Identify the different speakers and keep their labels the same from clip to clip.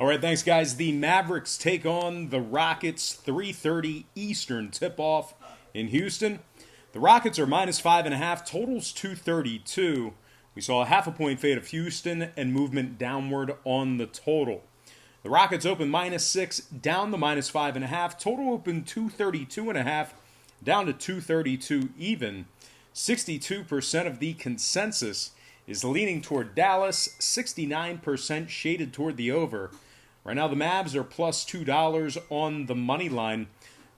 Speaker 1: right, thanks, guys. The Mavericks take on the Rockets, 3:30 Eastern tip-off in Houston. The Rockets are minus 5.5, totals 232. We saw a half a point fade of Houston and movement downward on the total. The Rockets open minus 6, down to minus 5.5. Total open 232.5, down to 232 even. 62% of the consensus is leaning toward Dallas, 69% shaded toward the over. Right now the Mavs are plus $2 on the money line.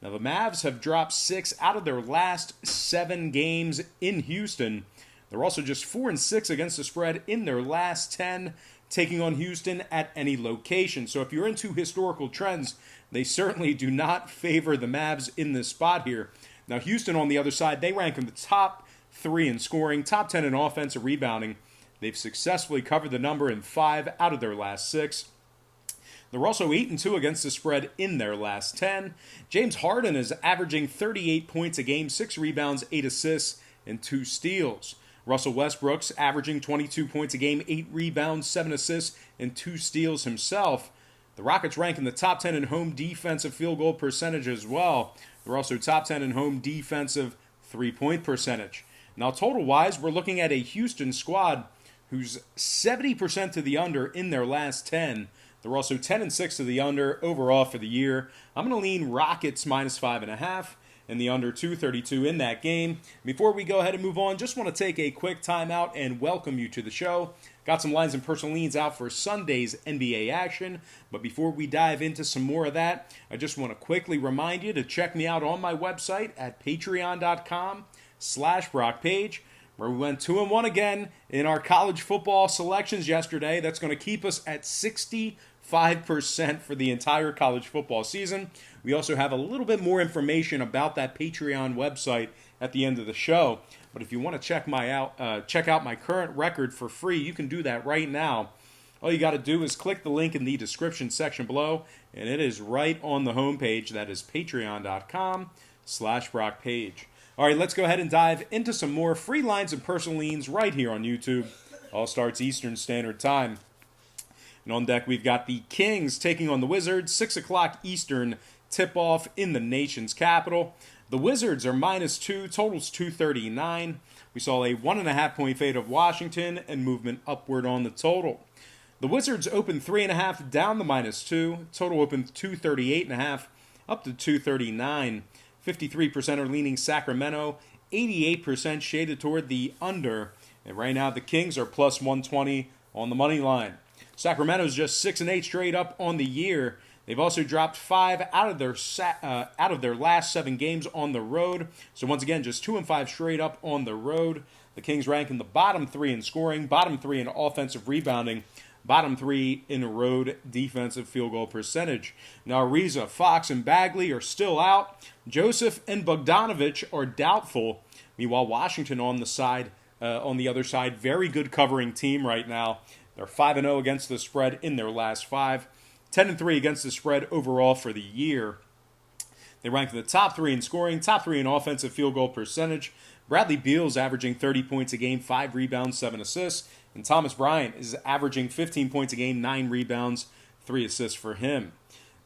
Speaker 1: Now the Mavs have dropped 6 out of their last 7 games in Houston. They're also just 4-6 against the spread in their last 10, taking on Houston at any location. So if you're into historical trends, they certainly do not favor the Mavs in this spot here. Now Houston on the other side, they rank in the top 3 in scoring, top 10 in offensive rebounding. They've successfully covered the number in 5 out of their last 6. They're also 8-2 against the spread in their last 10. James Harden is averaging 38 points a game, 6 rebounds, 8 assists, and 2 steals. Russell Westbrook's averaging 22 points a game, 8 rebounds, 7 assists, and 2 steals himself. The Rockets rank in the top 10 in home defensive field goal percentage as well. They're also top 10 in home defensive three-point percentage. Now, total-wise, we're looking at a Houston squad who's 70% to the under in their last 10. They're also 10-6 to the under overall for the year. I'm going to lean Rockets minus 5.5 and the under 232 in that game. Before we go ahead and move on, just want to take a quick timeout and welcome you to the show. Got some lines and personal leans out for Sunday's NBA action. But before we dive into some more of that, I just want to quickly remind you to check me out on my website at patreon.com/BrockPage, where we went 2-1 again in our college football selections yesterday. That's going to keep us at 65% for the entire college football season. We also have a little bit more information about that Patreon website at the end of the show. But if you want to check out my current record for free, you can do that right now. All you got to do is click the link in the description section below, and it is right on the homepage. That is patreon.com/BrockPage. All right, let's go ahead and dive into some more free lines and personal leans right here on YouTube. All starts Eastern Standard Time. And on deck, we've got the Kings taking on the Wizards, 6 o'clock Eastern tip-off in the nation's capital. The Wizards are minus 2, totals 239. We saw a 1.5 point fade of Washington and movement upward on the total. The Wizards opened 3.5, down to minus 2. Total opened 238.5, up to 239. 53% are leaning Sacramento, 88% shaded toward the under. And right now the Kings are plus 120 on the money line. Sacramento's just 6-8 straight up on the year. They've also dropped 5 out of their last 7 games on the road. So once again, just 2-5 straight up on the road. The Kings rank in the bottom 3 in scoring, bottom 3 in offensive rebounding, bottom 3 in road defensive field goal percentage. Now Ariza, Fox, and Bagley are still out. Joseph and Bogdanovich are doubtful. Meanwhile, Washington on the other side, very good covering team right now. They're 5-0 against the spread in their last 5. 10-3 against the spread overall for the year. They rank in the top 3 in scoring, top 3 in offensive field goal percentage. Bradley Beal's averaging 30 points a game, 5 rebounds, 7 assists. And Thomas Bryant is averaging 15 points a game, 9 rebounds, 3 assists for him.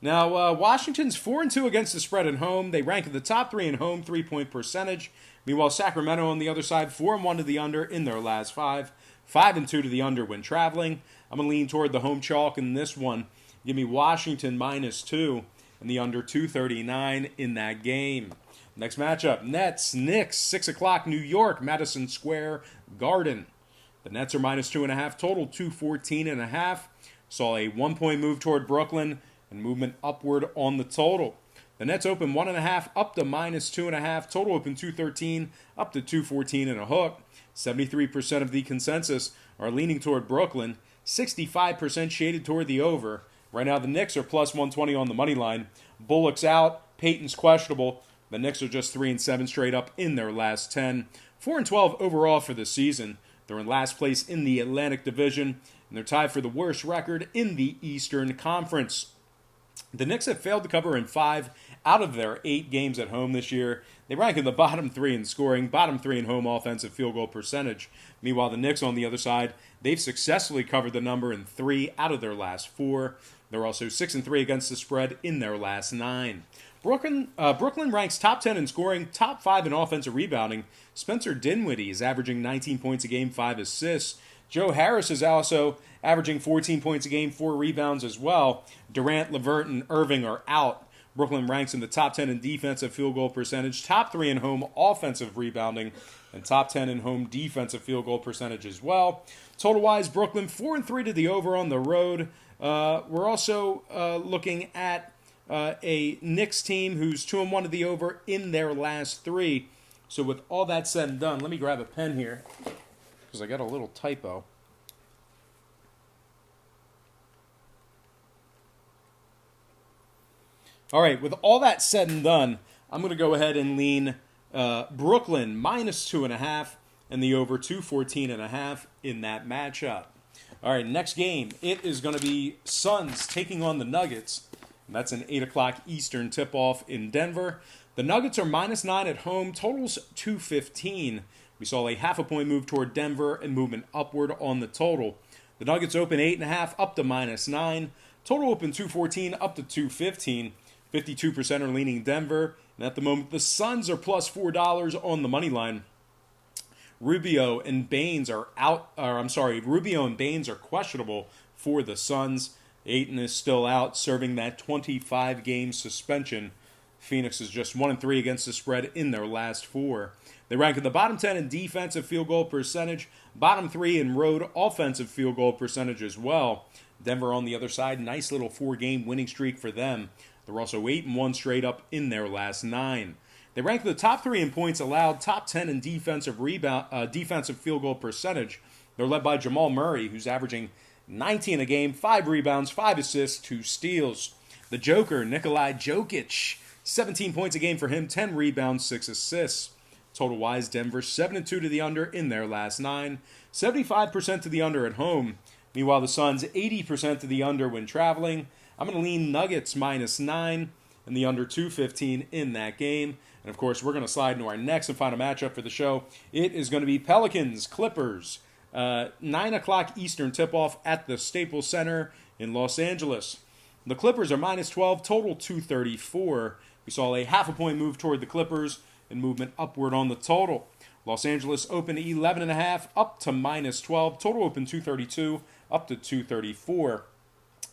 Speaker 1: Now, Washington's 4-2 against the spread at home. They rank in the top 3 in home 3-point percentage. Meanwhile, Sacramento on the other side, 4-1 to the under in their last 5. 5-2 to the under when traveling. I'm going to lean toward the home chalk in this one. Give me Washington minus 2 and the under 239 in that game. Next matchup, Nets, Knicks, 6 o'clock New York, Madison Square Garden. The Nets are minus 2.5, total 214.5. Saw a 1-point move toward Brooklyn and movement upward on the total. The Nets open 1.5 up to minus 2.5. Total open 213 up to 214 and a hook. 73% of the consensus are leaning toward Brooklyn. 65% shaded toward the over. Right now the Knicks are plus 120 on the money line. Bullock's out. Payton's questionable. The Knicks are just 3-7 straight up in their last 10. 4-12 overall for the season. They're in last place in the Atlantic Division, and they're tied for the worst record in the Eastern Conference. The Knicks have failed to cover in 5 out of their 8 games at home this year. They rank in the bottom 3 in scoring, bottom 3 in home offensive field goal percentage. Meanwhile, the Knicks on the other side, they've successfully covered the number in 3 out of their last 4. They're also 6-3 against the spread in their last 9. Brooklyn ranks top 10 in scoring, top 5 in offensive rebounding. Spencer Dinwiddie is averaging 19 points a game, 5 assists. Joe Harris is also averaging 14 points a game, 4 rebounds as well. Durant, LeVert, and Irving are out. Brooklyn ranks in the top 10 in defensive field goal percentage, top 3 in home offensive rebounding, and top 10 in home defensive field goal percentage as well. Total-wise, Brooklyn 4-3 to the over on the road. We're also looking at a Knicks team who's 2-1 to the over in their last 3. So with all that said and done, let me grab a pen here because I got a little typo. All right, with all that said and done, I'm going to go ahead and lean Brooklyn -2.5 and the over 214.5 in that matchup. All right, next game, it is going to be Suns taking on the Nuggets. That's an 8 o'clock Eastern tip-off in Denver. The Nuggets are -9 at home, totals 215. We saw a half a point move toward Denver and movement upward on the total. The Nuggets open 8.5 up to -9. Total open 214 up to 215. 52% are leaning Denver. And at the moment, the Suns are plus $4 on the money line. Rubio and Baines are questionable for the Suns. Ayton is still out, serving that 25-game suspension. Phoenix is just 1-3 against the spread in their last 4. They rank in the bottom 10 in defensive field goal percentage, bottom 3 in road offensive field goal percentage as well. Denver on the other side, nice little 4-game winning streak for them. They're also 8-1 straight up in their last 9. They rank the top 3 in points allowed, top 10 in defensive field goal percentage. They're led by Jamal Murray, who's averaging 19 a game, 5 rebounds, 5 assists, 2 steals. The Joker, Nikola Jokic, 17 points a game for him, 10 rebounds, 6 assists. Total-wise, Denver 7-2 to the under in their last 9, 75% to the under at home. Meanwhile, the Suns 80% to the under when traveling. I'm going to lean Nuggets -9 and the under 215 in that game. And of course, we're going to slide into our next and final matchup for the show. It is going to be Pelicans, Clippers. 9 o'clock Eastern tip-off at the Staples Center in Los Angeles. The Clippers are -12, total 234. We saw a half a point move toward the Clippers and movement upward on the total. Los Angeles opened 11.5 up to -12. Total open 232 up to 234.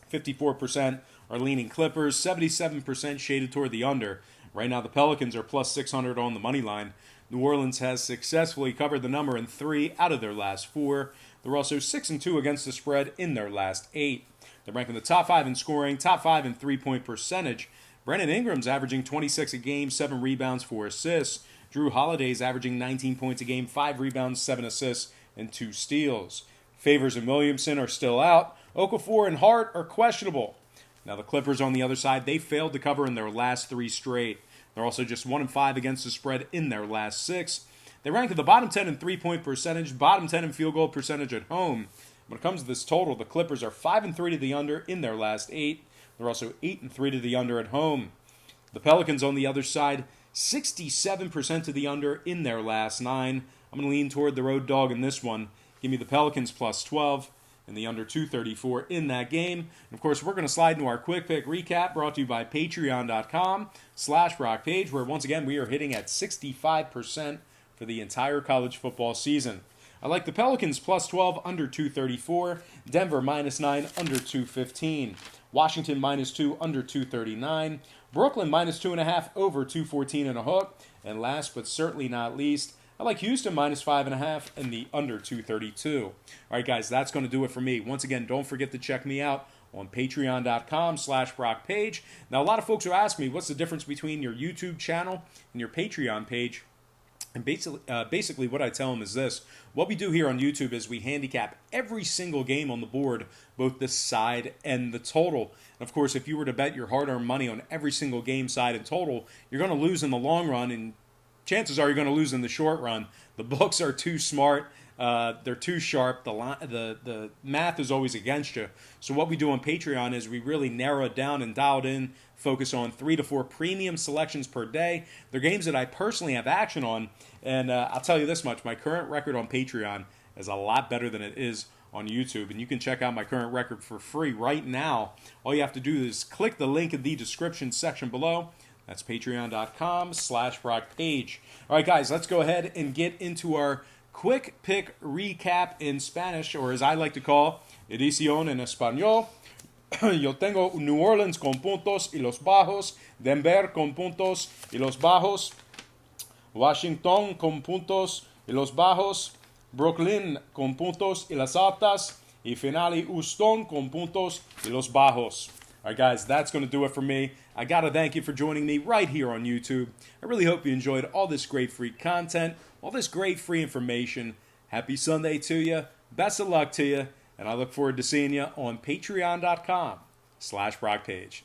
Speaker 1: 54% are leaning Clippers, 77% shaded toward the under. Right now, the Pelicans are plus 600 on the money line. New Orleans has successfully covered the number in 3 out of their last 4. They're also 6-2 against the spread in their last 8. They're ranking the top 5 in scoring, top 5 in three-point percentage. Brandon Ingram's averaging 26 a game, 7 rebounds, 4 assists. Drew Holiday's averaging 19 points a game, 5 rebounds, 7 assists, and 2 steals. Favors and Williamson are still out. Okafor and Hart are questionable. Now the Clippers on the other side, they failed to cover in their last 3 straight. They're also just 1-5 against the spread in their last 6. They rank at the bottom 10 in three-point percentage, bottom 10 in field goal percentage at home. When it comes to this total, the Clippers are 5-3 to the under in their last 8. They're also 8-3 to the under at home. The Pelicans on the other side, 67% to the under in their last 9. I'm going to lean toward the road dog in this one. Give me the Pelicans plus 12 and the under 234 in that game. And of course, we're going to slide into our quick pick recap brought to you by patreon.com/BrockPage, where once again we are hitting at 65% for the entire college football season. I like the Pelicans plus 12 under 234, Denver -9 under 215, Washington -2 under 239, Brooklyn -2.5 over 214 and a hook, and last but certainly not least, I like Houston -5.5 and the under 232. All right, guys, that's going to do it for me. Once again, don't forget to check me out on patreon.com/BrockPage. Now, a lot of folks who ask me, what's the difference between your YouTube channel and your Patreon page? And basically what I tell them is this. What we do here on YouTube is we handicap every single game on the board, both the side and the total. And of course, if you were to bet your hard-earned money on every single game, side, and total, you're going to lose in the long run, and chances are you're going to lose in the short run. The books are too smart. They're too sharp. The math is always against you. So what we do on Patreon is we really narrow it down and dial it in, focus on 3 to 4 premium selections per day. They're games that I personally have action on. And I'll tell you this much. My current record on Patreon is a lot better than it is on YouTube. And you can check out my current record for free right now. All you have to do is click the link in the description section below. That's patreon.com/BrockPage. All right, guys, let's go ahead and get into our quick pick recap in Spanish, or as I like to call, edición en Español. Yo tengo New Orleans con puntos y los bajos, Denver con puntos y los bajos, Washington con puntos y los bajos, Brooklyn con puntos y las altas, y finally Houston con puntos y los bajos. All right, guys, that's going to do it for me. I got to thank you for joining me right here on YouTube. I really hope you enjoyed all this great free content, all this great free information. Happy Sunday to you. Best of luck to you. And I look forward to seeing you on patreon.com/BrockPage.